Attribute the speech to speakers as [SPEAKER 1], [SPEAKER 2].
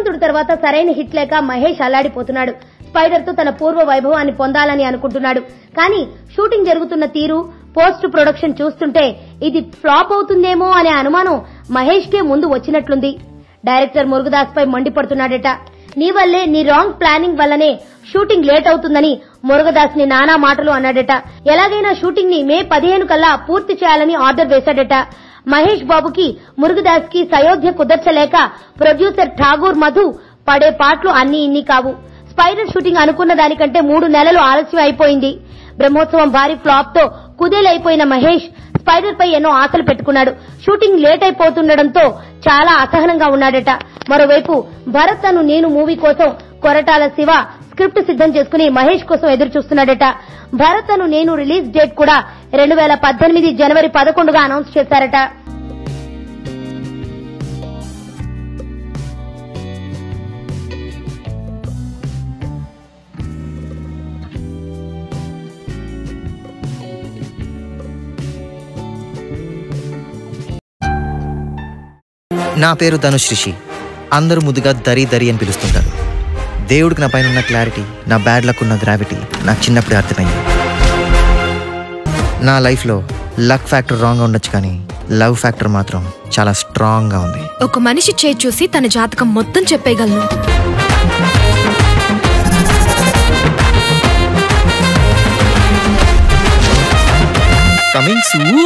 [SPEAKER 1] శ్రీమంతుడి తర్వాత సరైన హిట్ లేక మహేష్ అల్లాడిపోతున్నాడు. స్పైడర్ తో తన పూర్వ వైభవాన్ని పొందాలని అనుకుంటున్నాడు. కానీ షూటింగ్ జరుగుతున్న తీరు, పోస్ట్ ప్రొడక్షన్ చూస్తుంటే ఇది ఫ్లాప్ అవుతుందేమో అనే అనుమానం మహేష్ కే ముందు వచ్చినట్లుంది. డైరెక్టర్ మురుగదాస్ పై మండిపడుతున్నాడట. నీ వల్లే, నీ రాంగ్ ప్లానింగ్ వల్లనే షూటింగ్ లేట్ అవుతుందని మురుగదాస్ ని నానా మాటలు అన్నాడట. ఎలాగైనా షూటింగ్ ని మే 15 కల్లా పూర్తి చేయాలని ఆర్డర్ వేశాడట. మహేష్ బాబుకి మురుగదాస్ కి సయోధ్య కుదర్చలేక ప్రొడ్యూసర్ ఠాగూర్ మధు పడే పాటలు అన్ని ఇన్ని కావు. స్పైడర్ షూటింగ్ అనుకున్న దానికంటే 3 నెలలు ఆలస్యం అయిపోయింది. బ్రహ్మోత్సవం భారీ ఫ్లాప్ తో కుదేలైపోయిన మహేష్ స్పైడర్ పై ఎన్నో ఆశలు పెట్టుకున్నాడు. షూటింగ్ లేట్ అయిపోతుండటంతో చాలా అసహనంగా ఉన్నాడట. మరోవైపు భరత్ అను నేను మూవీ కోసం కొరటాల శివ స్క్రిప్ట్ సిద్ధం చేసుకుని మహేష్ కోసం ఎదురు చూస్తున్నాడట. భరత్ అను నేను రిలీజ్ డేట్ కూడా 2018 జనవరి 11గా అనౌన్స్ చేశారట.
[SPEAKER 2] నా పేరు ధనుష్ రిషి. అందరూ ముద్దుగా దరి దరి అని పిలుస్తుంటారు. దేవుడికి నా పైన ఉన్న క్లారిటీ, నా బ్యాడ్ లక్ ఉన్న గ్రావిటీ నాకు చిన్నప్పుడే అర్థమైంది. నా లైఫ్లో లక్ ఫ్యాక్టర్ రాంగ్గా ఉండొచ్చు, కానీ లవ్ ఫ్యాక్టర్ మాత్రం చాలా స్ట్రాంగ్గా ఉంది.
[SPEAKER 3] ఒక మనిషి చేయి చూసి తన జాతకం మొత్తం చెప్పేయగలను.
[SPEAKER 2] Coming soon.